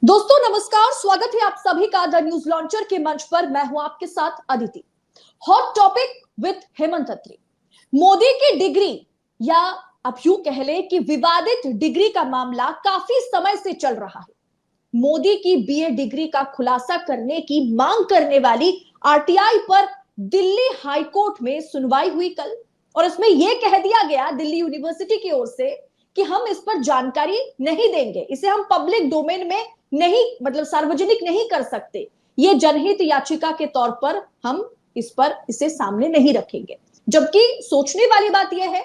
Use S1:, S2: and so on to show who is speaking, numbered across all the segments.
S1: दोस्तों नमस्कार, स्वागत है आप सभी का द न्यूज लॉन्चर के मंच पर। मैं हूं आपके साथ Aditi. Hot topic with Hemant Atri. Modi की डिग्री, या अब यूं कह ले कि विवादित डिग्री का मामला काफी समय से चल रहा है। मोदी की बीए डिग्री का खुलासा करने की मांग करने वाली आरटीआई पर दिल्ली हाईकोर्ट में सुनवाई हुई कल, और इसमें यह कह दिया गया दिल्ली यूनिवर्सिटी की ओर से कि हम इस पर जानकारी नहीं देंगे, इसे हम पब्लिक डोमेन में नहीं, मतलब सार्वजनिक नहीं कर सकते। ये जनहित याचिका के तौर पर हम इसे सामने नहीं रखेंगे। जबकि सोचने वाली बात यह है,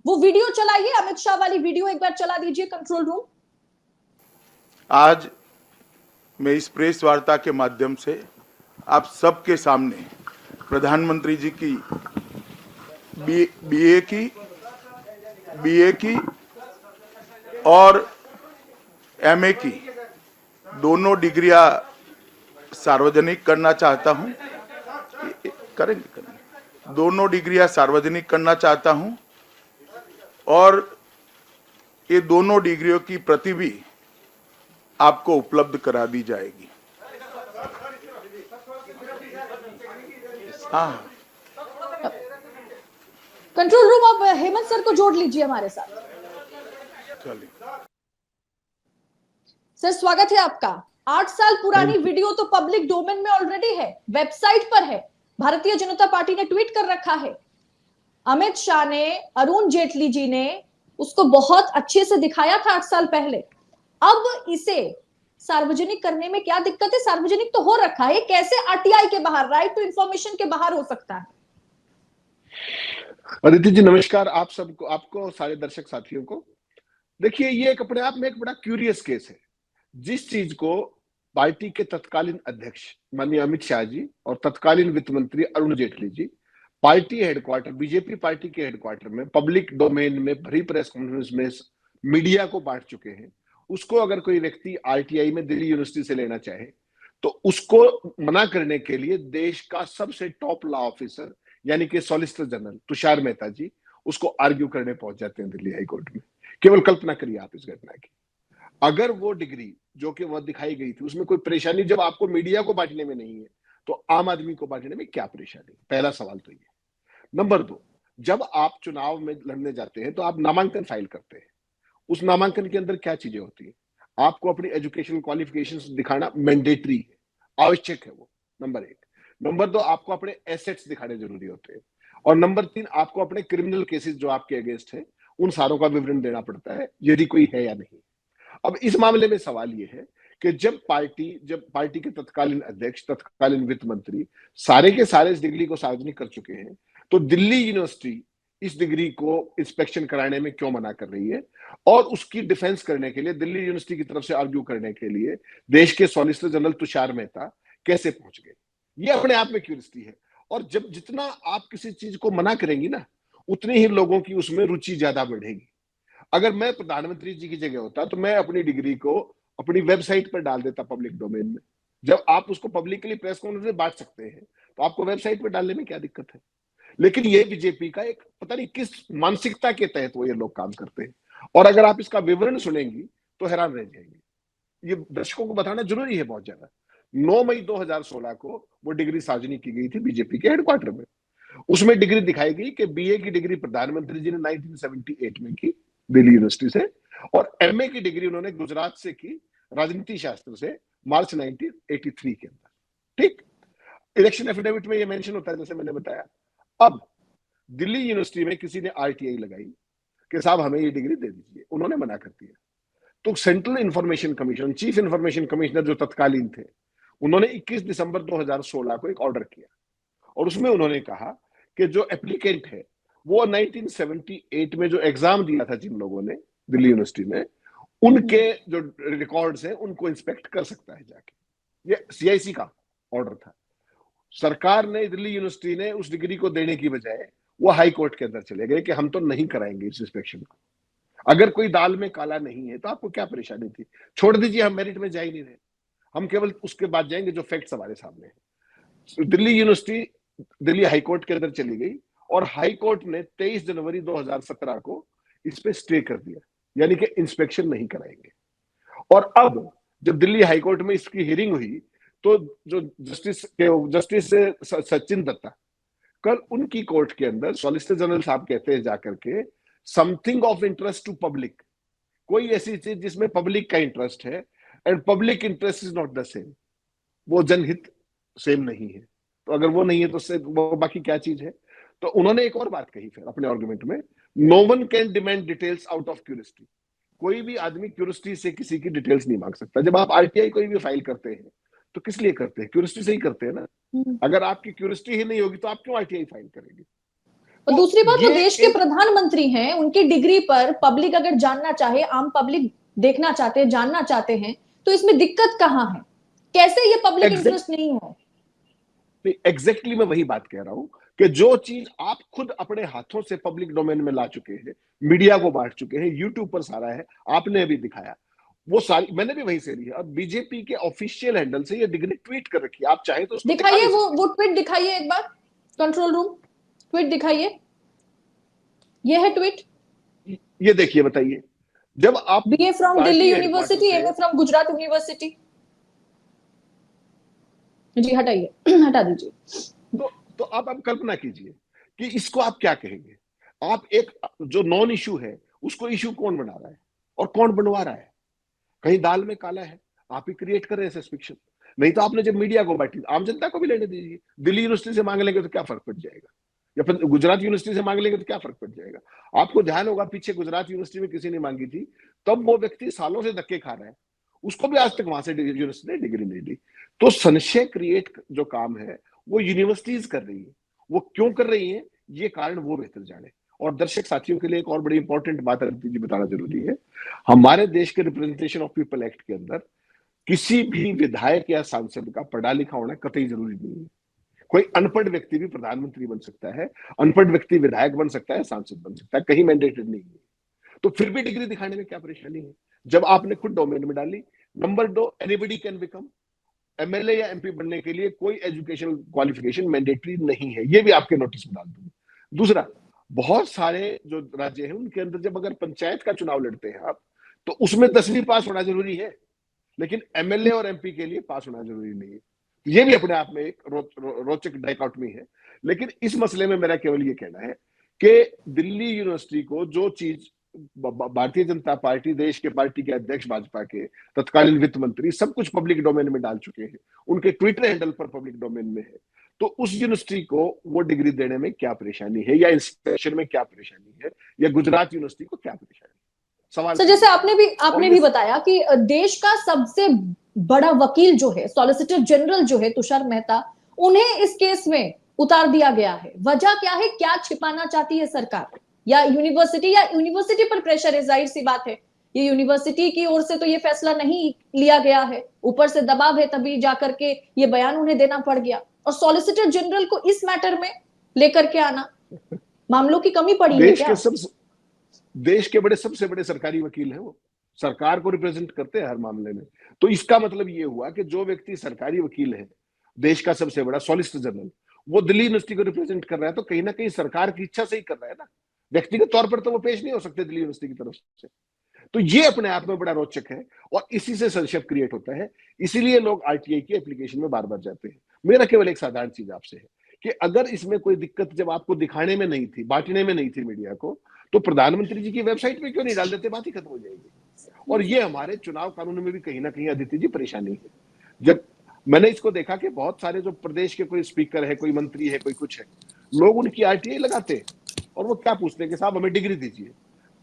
S1: वो वीडियो चलाइए, अमित शाह वाली वीडियो एक बार चला दीजिए कंट्रोल रूम।
S2: आज मैं इस प्रेस वार्ता के माध्यम से आप सबके सामने प्रधानमंत्री जी की बीए की और एमए की दोनों डिग्रियां सार्वजनिक करना चाहता हूं। करेंगे दोनों डिग्रियां सार्वजनिक करना चाहता हूं, और ये दोनों डिग्रियों की प्रति भी आपको उपलब्ध करा दी जाएगी। हाँ,
S1: कंट्रोल रूम, अब हेमंत सर को जोड़ लीजिए हमारे साथ।
S2: चलिए
S1: सर, स्वागत है आपका। 8 साल पुरानी वीडियो तो पब्लिक डोमेन में ऑलरेडी है, वेबसाइट पर है। भारतीय जनता पार्टी ने ट्वीट कर रखा है। अमित शाह ने, अरुण जेटली जी ने उसको बहुत अच्छे से दिखाया था 8 साल पहले। अब इसे सार्वजनिक करने में क्या दिक्कत है? सार्वजनिक तो हो रखा है, कैसे आरटीआई के बाहर, राइट टू इंफॉर्मेशन के बाहर हो सकता है?
S3: अदिति जी नमस्कार, आप सबको, आपको सारे दर्शक साथियों को। देखिए, ये एक अपने आप में एक बड़ा क्यूरियस केस है। जिस चीज को पार्टी के तत्कालीन अध्यक्ष माननीय अमित शाह जी और तत्कालीन वित्त मंत्री Arun Jaitley ji party headquarter, BJP party के हेडक्वार्टर में पब्लिक डोमेन में भरी प्रेस कॉन्फ्रेंस में मीडिया को बांट चुके हैं, उसको अगर कोई व्यक्ति आरटीआई में दिल्ली यूनिवर्सिटी से लेना चाहे तो उसको मना करने के लिए देश का सबसे टॉप लॉ ऑफिसर यानी कि सॉलिसिटर जनरल तुषार मेहता जी उसको आर्ग्यू करने पहुंच जाते हैं दिल्ली हाईकोर्ट में। केवल कल्पना करिए आप इस घटना की। अगर वो डिग्री जो कि वह दिखाई गई थी उसमें कोई परेशानी जब आपको मीडिया को बांटने में नहीं है, तो आम आदमी को बांटने में क्या परेशानी? पहला सवाल तो ये। नंबर 2, जब आप चुनाव में लड़ने जाते हैं तो आप नामांकन फाइल करते हैं। उस नामांकन के अंदर क्या चीजें होती है? आपको अपनी एजुकेशनल क्वालिफिकेशंस दिखाना मैंडेटरी है, आवश्यक है वो, नंबर 1। नंबर 2, आपको अपने एसेट्स दिखाने जरूरी होते हैं। और नंबर 3, आपको अपने क्रिमिनल केसेस जो आपके अगेंस्ट है उन सारों का विवरण देना पड़ता है, यदि कोई है या नहीं। अब इस मामले में सवाल यह है कि जब पार्टी के तत्कालीन अध्यक्ष, तत्कालीन वित्त मंत्री सारे के सारे इस डिग्री को सार्वजनिक कर चुके हैं, तो दिल्ली यूनिवर्सिटी इस डिग्री को इंस्पेक्शन कराने में क्यों मना कर रही है? और उसकी डिफेंस करने के लिए, दिल्ली यूनिवर्सिटी की तरफ से आर्ग्यू करने के लिए देश के सॉलिसिटर जनरल तुषार मेहता कैसे पहुंच गए? ये अपने आप में क्यूरियोसिटी है। और जब जितना आप किसी चीज को मना करेंगी ना, उतनी ही लोगों की उसमें रुचि ज्यादा बढ़ेगी। अगर मैं प्रधानमंत्री जी की जगह होता तो मैं अपनी डिग्री को अपनी वेबसाइट पर डाल देता पब्लिक डोमेन में। जब आप उसको पब्लिकली प्रेस कॉन्फ्रेंस में बांट सकते हैं तो आपको वेबसाइट पर डालने में क्या दिक्कत है? लेकिन ये बीजेपी का एक पता नहीं किस मानसिकता के तहत वो ये लोग काम करते हैं। और अगर आप इसका विवरण सुनेंगी तो हैरान रह जाएंगे। ये दर्शकों को बताना जरूरी है बहुत ज्यादा। 9 मई 2016 को वो डिग्री सार्वजनिक की गई थी बीजेपी के हेडक्वार्टर में। उसमें डिग्री दिखाई गई कि बीए की डिग्री प्रधानमंत्री जी ने 1978 में की दिल्ली यूनिवर्सिटी से, और एमए की डिग्री उन्होंने गुजरात से की, राजनीति शास्त्र से, मार्च 1983 के अंदर। ठीक, इलेक्शन एफिडेविट में ये मेंशन होता है जैसे मैंने बताया। अब दिल्ली यूनिवर्सिटी में किसी ने आरटीआई लगाई कि साहब हमें ये डिग्री दे दीजिए, उन्होंने मना कर दिया। तो central information commission, chief information commissioner जो तत्कालीन थे, उन्होंने 21 दिसंबर 2016 को एक ऑर्डर किया, और उसमें उन्होंने कहा कि जो एप्लीकेंट है वो 1978 में जो एग्जाम दिया था जिन लोगों ने दिल्ली यूनिवर्सिटी में, उनके जो रिकॉर्ड्स हैं उनको इंस्पेक्ट कर सकता है जाके। ये सीआईसी का ऑर्डर था। सरकार ने, दिल्ली यूनिवर्सिटी ने उस डिग्री को देने की बजाय वो हाई कोर्ट के अंदर चले गए कि हम तो नहीं कराएंगे इस इंस्पेक्शन को। अगर कोई दाल में काला नहीं है तो आपको क्या परेशानी थी? छोड़ दीजिए, हम मेरिट में जा ही नहीं रहे, हम केवल उसके बाद जाएंगे जो फैक्ट्स हमारे सामने है। दिल्ली यूनिवर्सिटी दिल्ली हाईकोर्ट के अंदर चली गई, और हाईकोर्ट ने 23 जनवरी 2017 को इस पे स्टे कर दिया, यानी कि इंस्पेक्शन नहीं कराएंगे। और अब जब दिल्ली हाईकोर्ट में इसकी हियरिंग हुई तो जो जस्टिस सचिन दत्ता, कल उनकी कोर्ट के अंदर सॉलिसिटर जनरल साहब कहते हैं जाकर के, something of interest to public, कोई ऐसी चीज जिसमें पब्लिक का इंटरेस्ट है, and public interest is not the same, वो जनहित सेम नहीं है। तो अगर वो नहीं है तो वो बाकी क्या चीज है? तो उन्होंने एक और बात कही फिर अपने आर्गुमेंट में, no one can demand details out of curiosity. कोई भी आदमी क्यूरियोसिटी से किसी की डिटेल्स नहीं मांग सकता। जब आप आरटीआई कोई भी फाइल करते हैं तो किस लिए करते हैं? क्यूरियोसिटी से ही करते हैं ना। अगर आपकी क्यूरियोसिटी ही नहीं होगी तो आप क्यों आरटीआई फाइल करेंगे?
S1: और दूसरी बात, वो देश के प्रधानमंत्री हैं, उनकी डिग्री पर पब्लिक अगर जानना चाहे, आम पब्लिक देखना चाहते हैं, जानना चाहते हैं, तो इसमें दिक्कत कहां है? कैसे ये पब्लिक इंटरेस्ट नहीं है?
S3: एग्जैक्टली मैं वही बात कह रहा हूं कि जो चीज आप खुद अपने हाथों से पब्लिक डोमेन में ला चुके हैं, मीडिया को बांट चुके हैं, यूट्यूब पर सारा है, आपने अभी दिखाया, वो सारी मैंने भी वहीं से ली है। अब बीजेपी के ऑफिशियल हैंडल से ये डिग्री ट्वीट कर रखी है, आप चाहे तो उसको
S1: दिखाइए, वो ट्वीट दिखाइए एक बार, कंट्रोल रूम ट्वीट दिखाइए। ये है ट्वीट,
S3: ये देखिए, बताइए। जब आप
S1: BA from Delhi university, MA from Gujarat university, जी हटाइए, हटा दीजिए।
S3: तो आप कल्पना कीजिए कि इसको आप क्या कहेंगे? आप एक जो नॉन इशू है उसको इशू कौन बना रहा है और कौन बनवा रहा है? कहीं दाल में काला है, आप ही क्रिएट कर रहे हैं सस्पिक्शन। नहीं तो आपने जब मीडिया को बांटी, आम जनता को भी लेने दीजिए। दिल्ली यूनिवर्सिटी से मांग लेंगे तो क्या फर्क पड़ जाएगा, या फिर गुजरात यूनिवर्सिटी से मांग लेंगे तो क्या फर्क पड़ जाएगा? आपको ध्यान होगा पीछे गुजरात यूनिवर्सिटी में किसी ने मांगी थी, तब वो व्यक्ति सालों से धक्के खा रहा है, उसको भी आज तक वहां से यूनिवर्सिटी ने डिग्री नहीं दी। तो संशय क्रिएट जो काम है वो यूनिवर्सिटीज कर रही है। वो क्यों कर रही है, ये कारण वो बेहतर जाने। और दर्शक साथियों के लिए एक और बड़ी इंपॉर्टेंट बात अदिति जी बताना जरूरी है। हमारे देश के रिप्रेजेंटेशन ऑफ पीपल एक्ट के अंदर किसी भी विधायक या सांसद का पढ़ा लिखा होना कतई जरूरी नहीं है। कोई अनपढ़ व्यक्ति भी प्रधानमंत्री बन सकता है, अनपढ़ व्यक्ति विधायक बन सकता है, सांसद बन सकता है, कहीं मैंडेटेड नहीं है। तो फिर भी डिग्री दिखाने में क्या परेशानी है जब आपने खुद डोमेन में डाली? Number 2, anybody can become MLA या एमपी बनने के लिए कोई एजुकेशनल क्वालिफिकेशन मैंडेटरी नहीं है, ये भी आपके नोटिस में डाल दूंगा। दूसरा, बहुत सारे जो राज्य हैं उनके अंदर जब अगर पंचायत का चुनाव लड़ते हैं आप, तो उसमें 10वीं पास होना जरूरी है, लेकिन एमएलए और एमपी के लिए पास होना जरूरी नहीं है। ये भी अपने आप में एक रोचक डाइकोटमी है। लेकिन इस मसले में मेरा केवल ये कहना है कि दिल्ली यूनिवर्सिटी को जो चीज भारतीय जनता पार्टी, देश के पार्टी के अध्यक्ष, भाजपा के तत्कालीन वित्त मंत्री सब कुछ पब्लिक डोमेन में डाल चुके हैं, उनके ट्विटर हैंडल पर पब्लिक डोमेन में है, तो उस यूनिवर्सिटी को वो डिग्री देने में क्या परेशानी है, या इंस्पेक्शन में क्या परेशानी है, या गुजरात यूनिवर्सिटी को क्या परेशानी है? सवाल
S1: सर, जैसे आपने भी बताया कि देश का सबसे बड़ा वकील जो है, सॉलिसिटर जनरल जो है तुषार मेहता, उन्हें इस केस में उतार दिया गया है। वजह क्या है? क्या छिपाना चाहती है सरकार या यूनिवर्सिटी पर प्रेशर है? जाहिर सी बात है, ये यूनिवर्सिटी की ओर से तो ये फैसला नहीं लिया गया है, ऊपर से दबाव है, तभी जाकर के ये बयान उन्हें देना पड़ गया। और सॉलिसिटर जनरल को इस मैटर में लेकर के आना, मामलों की कमी पड़ी है क्या?
S3: देश के सबसे बड़े सरकारी वकील हैं, वो सरकार को रिप्रेजेंट करते हैं हर मामले में। तो इसका मतलब ये हुआ कि जो व्यक्ति सरकारी वकील है, देश का सबसे बड़ा सॉलिसिटर जनरल, वो दिल्ली यूनिवर्सिटी को रिप्रेजेंट कर रहा है, तो कहीं ना कहीं सरकार की इच्छा से ही कर रहा है ना। व्यक्तिगत तौर पर तो वो पेश नहीं हो सकते दिल्ली यूनिवर्सिटी की तरफ से। तो ये अपने आप में बड़ा रोचक है और इसी से संशय क्रिएट होता है। इसीलिए लोग आरटीआई की एप्लीकेशन में बार बार जाते हैं। मेरा केवल एक साधारण चीज आपसे है कि अगर इसमें कोई दिक्कत जब आपको दिखाने में नहीं थी, बांटने में नहीं थी मीडिया को, तो प्रधानमंत्री जी की वेबसाइट पे क्यों नहीं डाल देते? बात ही खत्म हो जाएगी। और ये हमारे चुनाव कानून में भी कहीं ना कहीं अदिति जी परेशानी है। जब मैंने इसको देखा कि बहुत सारे जो प्रदेश के कोई स्पीकर है, कोई मंत्री है, कोई कुछ है, लोग उनकी आरटीआई लगाते हैं और वो क्या पूछते हैं कि साहब हमें डिग्री दीजिए।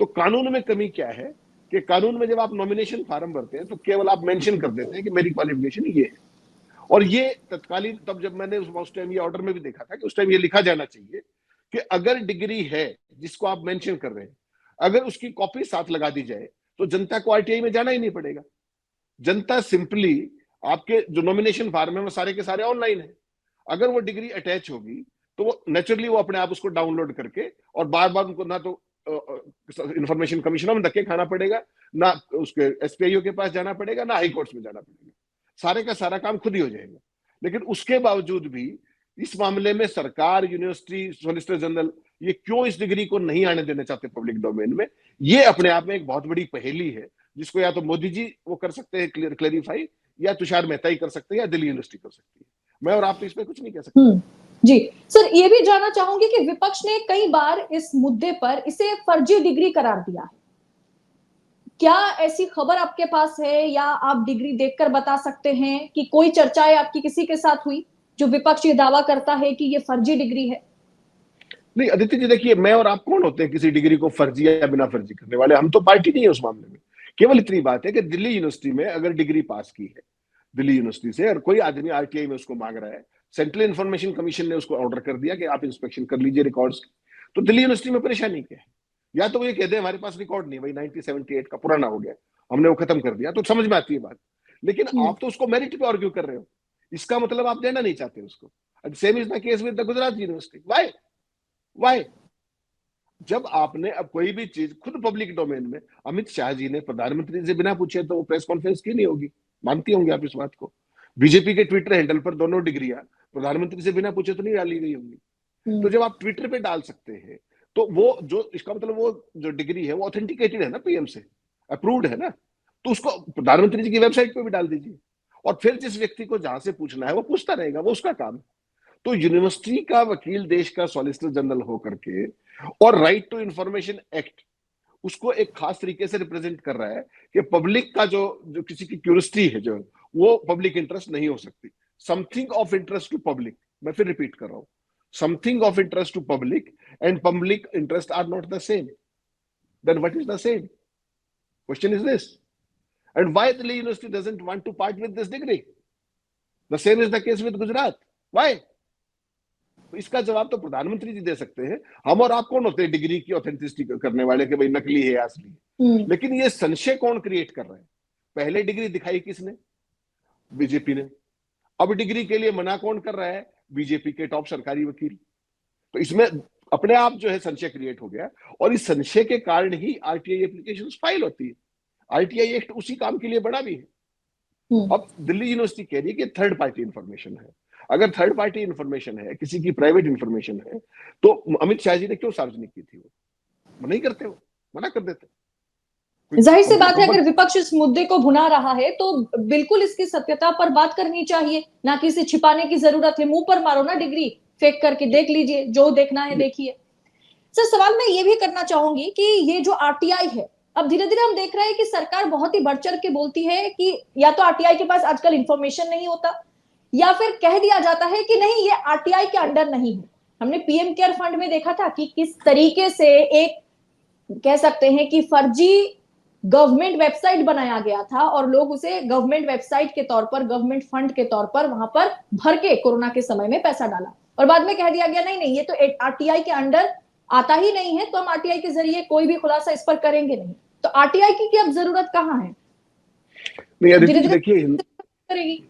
S3: तो कानून में कमी क्या है कि कानून में जब आप नॉमिनेशन फॉर्म भरते हैं तो केवल आप मेंशन कर देते हैं कि मेरी क्वालिफिकेशन ये है। और ये तत्कालीन, तब जब मैंने उस टाइम ये ऑर्डर में भी देखा था कि उस टाइम ये लिखा जाना चाहिए कि अगर डिग्री है जिसको आप मेंशन कर रहे हैं, अगर उसकी कॉपी साथ लगा दी जाए तो जनता को आरटीआई में जाना ही नहीं पड़ेगा। जनता सिंपली, आपके जो नॉमिनेशन फॉर्म है वो सारे के सारे ऑनलाइन है, अगर वो डिग्री अटैच होगी तो वो नेचुरली वो अपने आप उसको डाउनलोड करके, और बार बार उनको ना तो इंफॉर्मेशन कमिश्नर में धक्के खाना पड़ेगा, ना उसके एसपीआईओ के पास जाना पड़ेगा, ना हाई कोर्ट्स में जाना पड़ेगा, सारे का सारा काम खुद ही हो जाएगा। लेकिन उसके बावजूद भी इस मामले में सरकार, यूनिवर्सिटी, सॉलिसिटर जनरल ये क्यों इस डिग्री को नहीं आने देना चाहते पब्लिक डोमेन में? ये अपने आप में एक बहुत बड़ी पहेली है जिसको या तो मोदी जी वो कर सकते हैं क्लेरिफाई, या तुषार मेहता ही कर सकते हैं, या दिल्ली यूनिवर्सिटी कर सकती है। मैं और आप तो इसमें कुछ नहीं कह सकते।
S1: जी सर, ये भी जानना चाहूंगी कि विपक्ष ने कई बार इस मुद्दे पर इसे फर्जी डिग्री करार दिया है। क्या ऐसी खबर आपके पास है या आप डिग्री देखकर बता सकते हैं कि कोई चर्चाएं आपकी किसी के साथ हुई जो विपक्ष ये दावा करता है कि ये फर्जी डिग्री है?
S3: नहीं अदिति जी, देखिए मैं और आप कौन होते हैं किसी डिग्री को फर्जी या बिना फर्जी करने वाले? हम तो पार्टी नहीं है उस मामले में। केवल इतनी बात है कि दिल्ली यूनिवर्सिटी में अगर डिग्री पास की है दिल्ली यूनिवर्सिटी से, और कोई आदमी आरटीआई में उसको मांग रहा है, सेंट्रल इंफॉर्मेशन कमीशन ने उसको ऑर्डर कर दिया कि आप इंस्पेक्शन कर लीजिए रिकॉर्ड्स, तो दिल्ली यूनिवर्सिटी में परेशानी क्या है? या तो वो ये कह दे हमारे पास रिकॉर्ड नहीं, भाई 1978 का पुराना हो गया, हमने वो खत्म कर दिया, तो समझ में आती है बात। लेकिन आप तो उसको मेरिट पे आर्ग्यू कर रहे हो, इसका मतलब आप देना नहीं चाहते उसको। Same is the case with the Gujarat University. Why why? जब आपने अब कोई भी चीज खुद पब्लिक डोमेन में, अमित शाह जी ने प्रधानमंत्री से बिना पूछे तो वो प्रेस कॉन्फ्रेंस की नहीं होगी, मानती होंगे आप इस बात को? बीजेपी के ट्विटर हैंडल पर दोनों डिग्रियां प्रधानमंत्री से बिना पूछे तो नहीं डाली गई होंगी। तो जब आप ट्विटर पे डाल सकते हैं, तो वो जो इसका मतलब वो जो डिग्री है वो ऑथेंटिकेटेड है ना, पीएम से अप्रूव्ड है ना, तो उसको प्रधानमंत्री जी की वेबसाइट पे भी डाल दीजिए, और फिर जिस व्यक्ति को जहां से पूछना है वो पूछता रहेगा, वो उसका काम है। तो यूनिवर्सिटी का वकील देश का सॉलिसिटर जनरल होकर के, और राइट टू इंफॉर्मेशन एक्ट उसको एक खास तरीके से रिप्रेजेंट कर रहा है कि पब्लिक का जो जो किसी की क्यूरियोसिटी है जो, वो पब्लिक इंटरेस्ट नहीं हो सकती। Something of interest to public, मैं फिर रिपीट कर रहा हूं, something of interest to public and public interest are not the same. Then what is the same? Question is this, and why Delhi University doesn't want to part with this degree? The same is the case with Gujarat. Why? तो इसका जवाब तो प्रधानमंत्री जी दे सकते हैं। हम और आप कौन होते हैं डिग्री की ऑथेंटिसिटी करने वाले कि भाई नकली है या असली है? लेकिन ये संशय कौन क्रिएट कर रहा है? पहले डिग्री दिखाई किसने? बीजेपी ने। अब डिग्री के लिए मना कौन कर रहा है? बीजेपी के टॉप सरकारी वकील। तो इसमें अपने आप जो है संशय क्रिएट हो गया, और इस संशय के कारण ही आरटीआई एप्लीकेशन फाइल होती है। आरटीआई एक्ट उसी काम के लिए बना भी है। अब दिल्ली यूनिवर्सिटी कह रही है कि थर्ड पार्टी इंफॉर्मेशन है। अगर थर्ड पार्टी इंफॉर्मेशन है, किसी की प्राइवेट इंफॉर्मेशन है, तो अमित शाह जी ने क्यों सार्वजनिक की थी? वो नहीं करते, वो मना कर देते।
S1: जाहिर सी बात है, अगर विपक्ष इस मुद्दे को भुना रहा है तो बिल्कुल इसकी सत्यता पर बात करनी चाहिए, ना कि इसे छिपाने की जरूरत है। मुंह पर मारो ना डिग्री, फेक करके देख लीजिए, जो देखना है देखिए। सर, सवाल मैं ये भी करना चाहूंगी कि ये जो आरटीआई है, अब धीरे धीरे हम देख रहे हैं कि सरकार बहुत ही बढ़ चढ़ के बोलती है कि या तो आरटीआई के पास आजकल इंफॉर्मेशन नहीं होता, या फिर कह दिया जाता है कि नहीं, ये आरटीआई के अंडर नहीं है। हमने पीएम केयर फंड में देखा था कि किस तरीके से एक, कह सकते हैं कि फर्जी गवर्नमेंट वेबसाइट बनाया गया था, और लोग उसे गवर्नमेंट वेबसाइट के तौर पर, गवर्नमेंट फंड के तौर पर वहां पर भर के कोरोना के समय में पैसा डाला, और बाद में कह दिया गया नहीं नहीं, ये तो आरटीआई के अंडर आता ही नहीं है, तो हम आरटीआई के जरिए कोई भी खुलासा इस पर करेंगे नहीं। तो आरटीआई की अब जरूरत कहाँ है?
S3: धीरे धीरे देखिए,
S1: करेगी।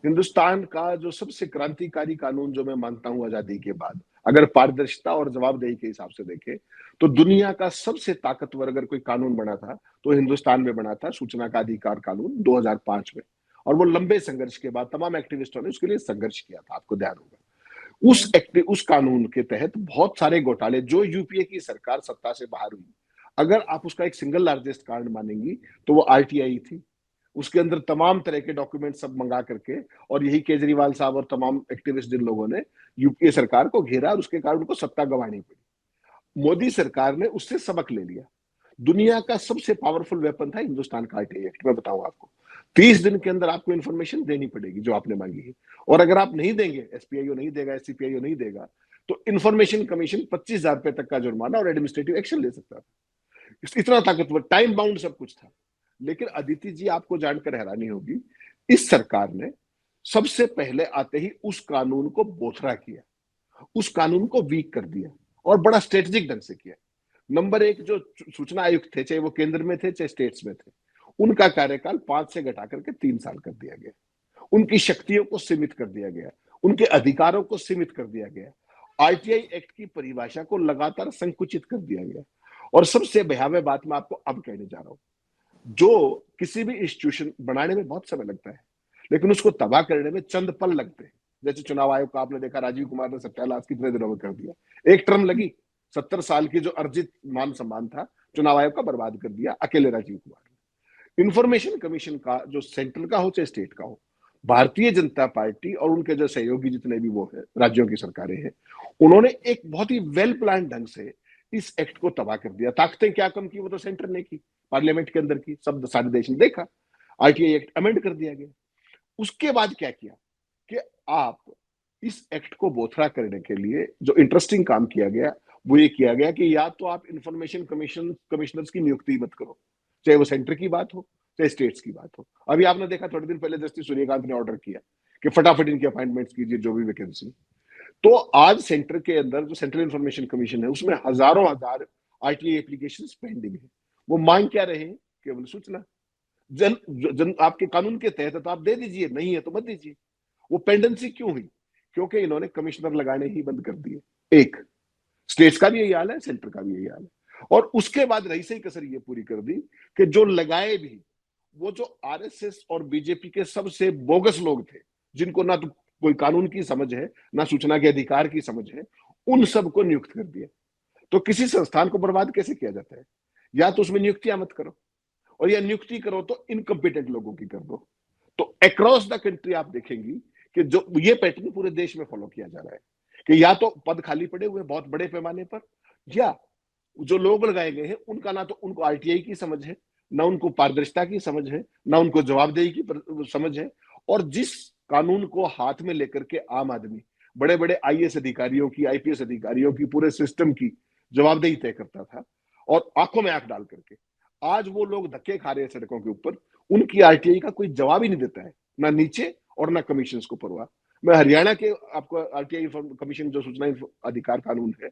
S3: हिंदुस्तान का जो सबसे क्रांतिकारी कानून जो मैं मानता हूं आजादी के बाद, अगर पारदर्शिता और जवाबदेही के हिसाब से देखें, तो दुनिया का सबसे ताकतवर अगर कोई कानून बना था तो हिंदुस्तान में बना था, सूचना का अधिकार कानून 2005 में। और वो लंबे संघर्ष के बाद तमाम एक्टिविस्टों ने उसके लिए संघर्ष किया था, आपको ध्यान होगा। उस कानून के तहत बहुत सारे घोटाले, जो यूपीए की सरकार सत्ता से बाहर हुई, अगर आप उसका एक सिंगल लार्जेस्ट कारण मानेंगी तो वो आरटीआई थी। उसके अंदर तमाम तरह के डॉक्यूमेंट सब मंगा करके, और यही केजरीवाल साहब और तमाम एक्टिविस्ट जिन लोगों ने यूपीए सरकार को घेरा, और उसके कारण उनको सत्ता गंवानी पड़ी। मोदी सरकार ने उससे सबक ले लिया। दुनिया का सबसे पावरफुल वेपन था हिंदुस्तान का आरटीआई एक्ट। मैं बताऊं आपको, 30 दिन के अंदर आपको इंफॉर्मेशन देनी पड़ेगी जो आपने मांगी है, और अगर आप नहीं देंगे, एसपीआईओ नहीं देगा, एससीपीआईओ नहीं देगा, तो इंफॉर्मेशन कमीशन 25,000 रुपए तक का जुर्माना और एडमिनिस्ट्रेटिव एक्शन ले सकता था। इतना ताकतवर, टाइम बाउंड सब कुछ था। लेकिन अदिति जी, आपको जानकर हैरानी होगी, इस सरकार ने सबसे पहले आते ही उस कानून को बोथरा किया, उस कानून को वीक कर दिया, और बड़ा स्ट्रेटेजिक ढंग से किया। नंबर एक, जो सूचना आयुक्त थे, चाहे वो केंद्र में थे चाहे स्टेट्स में थे, उनका कार्यकाल 5 से घटा करके 3 साल कर दिया गया। उनकी शक्तियों को सीमित कर दिया गया, उनके अधिकारों को सीमित कर दिया गया, आरटीआई एक्ट की परिभाषा को लगातार संकुचित कर दिया गया। और सबसे भयावह बात मैं आपको अब कहने जा रहा हूं, जो किसी भी इंस्टीट्यूशन बनाने में बहुत समय लगता है, लेकिन उसको तबाह करने में चंद पल लगते हैं। जैसे चुनाव आयोग का आपने देखा, राजीव कुमार ने सत्यानाश कितने दिनों में कर दिया, एक टर्म लगी, 70 साल की जो अर्जित मान सम्मान था चुनाव आयोग का बर्बाद कर दिया अकेले राजीव कुमार ने। इंफॉर्मेशन कमीशन का जो सेंट्रल का हो चाहे स्टेट का हो, भारतीय जनता पार्टी और उनके जो सहयोगी जितने भी वो है राज्यों की सरकारें हैं, उन्होंने एक बहुत ही वेल प्लान ढंग से इस एक्ट को तबाह कर दिया। ताकतें क्या कम की, वो तो सेंटर ने की, पार्लियामेंट के अंदर की, सब सारे देश ने देखा। आरटीआई एक्ट अमेंड कर दिया गया। उसके बाद क्या किया कि आप इस एक्ट को बोथरा करने के लिए जो इंटरेस्टिंग काम किया गया वो ये किया गया कि या तो आप इंफॉर्मेशन कमिश्नर्स की नियुक्ति मत करो, चाहे वो सेंटर की बात हो चाहे स्टेट्स की बात हो। अभी आपने देखा थोड़े दिन पहले जस्टिस सूर्यकांत ने ऑर्डर किया कि फटाफट इनकी अपॉइंटमेंट्स कीजिए जो भी वैकेंसी। तो आज सेंटर के अंदर जो सेंट्रल इंफॉर्मेशन कमीशन है उसमें हजारों हजार आरटीआई एप्लीकेशन पेंडिंग है। वो मांग क्या रहे हैं? केवल सूचना। जन आपके कानून के तहत तो आप दे दीजिए, नहीं है तो मत दीजिए। वो पेंडेंसी क्यों हुई? क्योंकि इन्होंने कमिश्नर लगाने ही बंद कर दिए। एक स्टेट्स का भी यही हाल है, सेंटर का भी यही हाल है। और उसके बाद रही सही कसर ये पूरी कर दी कि जो लगाए भी वो जो आरएसएस और बीजेपी के सबसे बोगस लोग थे, जिनको ना तो कोई कानून की समझ है ना सूचना के अधिकार की समझ है, उन सबको नियुक्त कर दिया। तो किसी संस्थान को बर्बाद कैसे किया जाता है? या तो उसमें नियुक्तियां मत करो, और या नियुक्ति करो तो इनकम्पिटेंट लोगों की कर दो। तो अक्रॉस द कंट्री आप देखेंगी कि जो ये पैटर्न पूरे देश में फॉलो किया जा रहा है कि या तो पद खाली पड़े हुए बहुत बड़े पैमाने पर, या जो लोग लगाए गए हैं उनका ना तो उनको आरटीआई की समझ है, ना उनको पारदर्शिता की समझ है, ना उनको जवाबदेही की समझ है। और जिस कानून को हाथ में लेकर के आम आदमी बड़े बड़े आईएएस अधिकारियों की, आईपीएस अधिकारियों की, पूरे सिस्टम की जवाबदेही तय करता था और आंखों में आंख डाल करके, आज वो लोग धक्के खा रहे हैं सड़कों के ऊपर। उनकी आरटीआई का कोई जवाब ही नहीं देता है, ना नीचे और ना कमीशन को परवाह। मैं हरियाणा के आपको आरटीआई कमीशन जो सूचना अधिकार कानून है,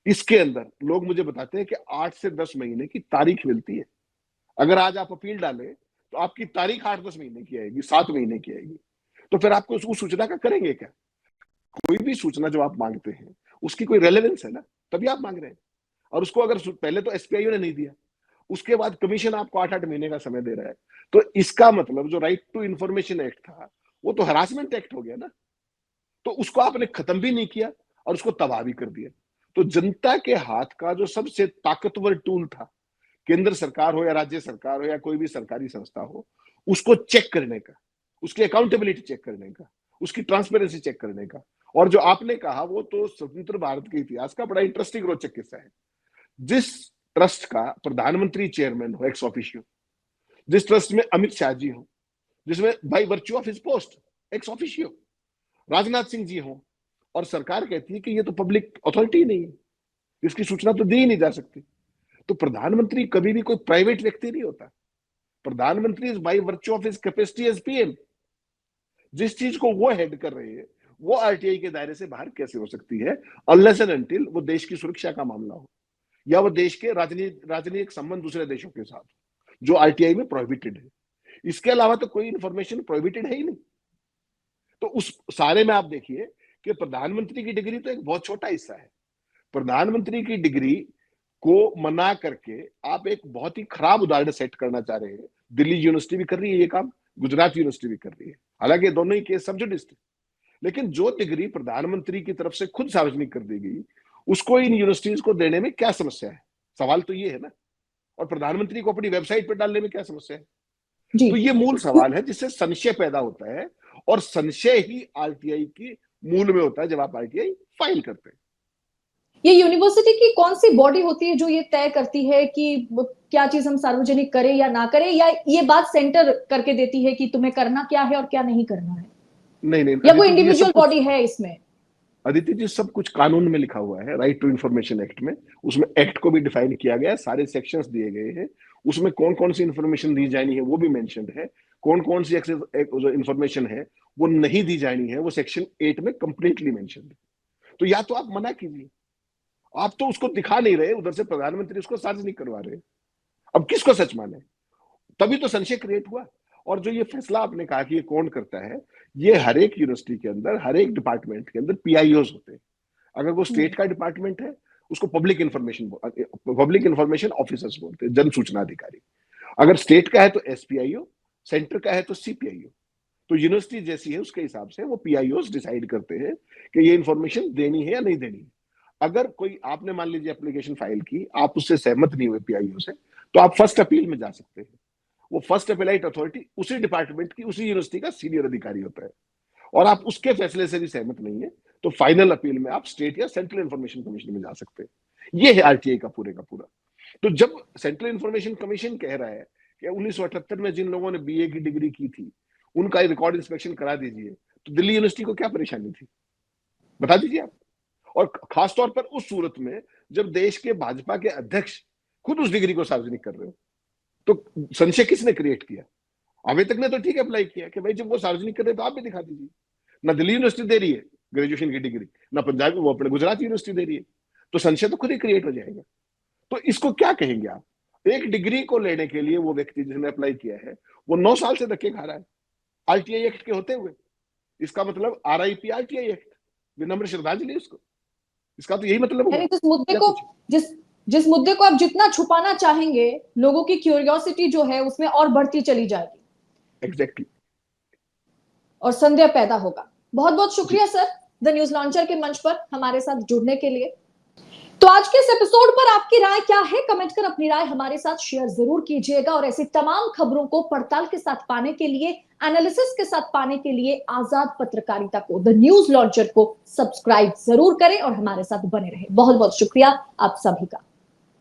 S3: इसके अंदर लोग मुझे बताते हैं कि 8 से 10 महीने की तारीख मिलती है। अगर आज आप अपील डालें तो आपकी तारीख 8-10 महीने की आएगी, 7 महीने की आएगी। तो फिर आपको उस सूचना का करेंगे क्या? कोई भी सूचना जो आप मांगते हैं उसकी कोई रेलेवेंस है ना, तभी आप मांग रहे हैं। और उसको अगर पहले तो एसपीआईओ ने नहीं दिया, उसके बाद कमीशन आपको 8-8 महीने का समय दे रहा है, तो इसका मतलब जो राइट टू इंफॉर्मेशन एक्ट था वो तो हरासमेंट एक्ट हो गया ना। तो उसको आपने खत्म भी नहीं किया और उसको तबाह भी कर दिया। तो जनता के हाथ का जो सबसे ताकतवर टूल था, केंद्र सरकार हो या राज्य सरकार हो या कोई भी सरकारी संस्था हो, उसको चेक करने का, उसकी अकाउंटेबिलिटी चेक करने का, उसकी ट्रांसपेरेंसी चेक करने का। और जो आपने कहा वो तो स्वतंत्र भारत के इतिहास का बड़ा इंटरेस्टिंग रोचक किस्सा है। जिस ट्रस्ट का प्रधानमंत्री चेयरमैन हो एक्स ऑफिशियो, जिस ट्रस्ट में अमित शाह जी हो, जिसमें by virtue of his post ex officio Rajnath Singh ji हो, और सरकार कहती है कि ये तो पब्लिक अथॉरिटी नहीं है, इसकी सूचना तो दी ही नहीं जा सकती। तो प्रधानमंत्री कभी भी कोई प्राइवेट व्यक्ति नहीं होता। प्रधानमंत्री is by virtue of his capacity as PM. जिस चीज को वो हेड कर रहे हैं वो आरटीआई के दायरे से बाहर कैसे हो सकती है, अनलेस एंड अनटिल वो देश की सुरक्षा का मामला हो या वो देश के राजनीतिक संबंध दूसरे देशों के साथ, जो आरटीआई में प्रोहिबिटेड है। इसके अलावा तो कोई इंफॉर्मेशन प्रोहिबिटेड है ही नहीं। तो उस सारे में आप देखिए कि प्रधानमंत्री की डिग्री तो एक बहुत छोटा हिस्सा है। प्रधानमंत्री की डिग्री को मना करके आप एक बहुत ही खराब उदाहरण सेट करना चाह रहे हैं। दिल्ली यूनिवर्सिटी भी कर रही है ये काम, गुजरात यूनिवर्सिटी भी कर रही है, हालांकि दोनों ही केस सब जुडिस थे। लेकिन जो डिग्री प्रधानमंत्री की तरफ से खुद सार्वजनिक कर दी गई, उसको इन यूनिवर्सिटीज को देने में क्या समस्या है? सवाल तो ये है ना। और प्रधानमंत्री को अपनी वेबसाइट पर डालने में क्या समस्या है?
S1: जी।
S3: तो ये मूल सवाल है जिससे संशय पैदा होता है, और संशय ही आरटीआई की मूल में होता है जब आप आरटीआई फाइल करते हैं।
S1: ये यूनिवर्सिटी की कौन सी बॉडी होती है जो ये तय करती है कि क्या चीज हम सार्वजनिक करें या ना करें, या ये बात सेंटर करके देती है कि तुम्हें करना क्या है और क्या नहीं करना है?
S3: नहीं,
S1: या कोई इंडिविजुअल बॉडी है इसमें?
S3: अदिति जी, सब कुछ कानून में लिखा हुआ है, राइट टू इंफॉर्मेशन एक्ट में। उसमें एक्ट को भी डिफाइन किया गया है, सारे सेक्शंस दिए गए हैं। उसमें कौन कौन सी इंफॉर्मेशन दी जानी है वो भी मेंशन्ड है, कौन कौन सी जो इंफॉर्मेशन है वो नहीं दी जानी है वो सेक्शन 8 में कंप्लीटली मेंशन्ड है। तो या तो आप मना कीजिए, आप तो उसको दिखा नहीं रहे, उधर से प्रधानमंत्री उसको सार्वजनिक करवा रहे हैं। अब किसको सच माने? तभी तो संशय क्रिएट हुआ। और जो ये फैसला आपने कहा कि ये कौन करता है, ये हर एक यूनिवर्सिटी के अंदर, हर एक डिपार्टमेंट के अंदर पीआईओज होते हैं। अगर वो स्टेट का डिपार्टमेंट है उसको पब्लिक इंफॉर्मेशन ऑफिसर्स बोलते हैं, जन सूचना अधिकारी। अगर स्टेट का है तो एसपीआईओ, सेंटर का है तो सीपीआईओ। तो यूनिवर्सिटी जैसी है उसके हिसाब से वो पीआईओज डिसाइड करते हैं कि ये इंफॉर्मेशन देनी है या नहीं देनी है। अगर कोई, आपने मान लीजिए एप्लीकेशन फाइल की, आप उससे सहमत नहीं हुए पीआईओ से, तो आप फर्स्ट अपील में जा सकते हैं। वो फर्स्ट अपेलाइट अथॉरिटी उसी डिपार्टमेंट की, उसी यूनिवर्सिटी का सीनियर अधिकारी होता है, और आप उसके फैसले से भी सहमत नहीं है तो फाइनल अपील में आप स्टेट या सेंट्रल इंफॉर्मेशन कमीशन में जा सकते हैं। ये है आरटीआई का पूरे का पूरा। तो जब सेंट्रल इंफॉर्मेशन कमीशन कह रहा है कि 1978 में जिन लोगों ने बीए की डिग्री की थी उनका रिकॉर्ड इंस्पेक्शन करा दीजिए, तो दिल्ली यूनिवर्सिटी को क्या परेशानी थी, बता दीजिए आप। और खासतौर पर उस सूरत में जब देश के भाजपा के अध्यक्ष खुद उस डिग्री को सार्वजनिक कर रहे हो, तो संशय किसने क्रिएट किया? आवेदक ने तो ठीक है अप्लाई किया कि भाई जब वो सार्वजनिक कर रहे तो आप भी दिखा दीजिए। ना दिल्ली यूनिवर्सिटी दे रही है ग्रेजुएशन की डिग्री, ना पंजाब वो अपने गुजरात यूनिवर्सिटी दे रही है, तो संशय तो खुद ही क्रिएट हो जाएगा। तो इसको क्या कहेंगे आप? एक डिग्री को लेने के लिए वो व्यक्ति जिसने अप्लाई किया है वो 9 साल से धक्के खा रहा है आरटीआई एक्ट के होते हुए। इसका मतलब आरआईपी आरटीआई एक्ट, विनम्र श्रद्धांजलि उसको, इसका तो यही मतलब होगा।
S1: यानी जिस मुद्दे को आप जितना छुपाना चाहेंगे, लोगों की क्यूरियोसिटी जो है उसमें और बढ़ती चली जाएगी।
S3: एग्जैक्टली।
S1: और संदेह पैदा होगा। बहुत बहुत शुक्रिया सर, द न्यूज लॉन्चर के मंच पर हमारे साथ जुड़ने के लिए। तो आज के इस एपिसोड पर आपकी राय क्या है? कमेंट कर अपनी राय हमारे साथ शेयर जरूर कीजिएगा, और ऐसी तमाम खबरों को पड़ताल के साथ पाने के लिए, एनालिसिस के साथ पाने के लिए आजाद पत्रकारिता को, द न्यूज लॉन्चर को सब्सक्राइब जरूर करें और हमारे साथ बने रहें। बहुत बहुत शुक्रिया आप सभी का।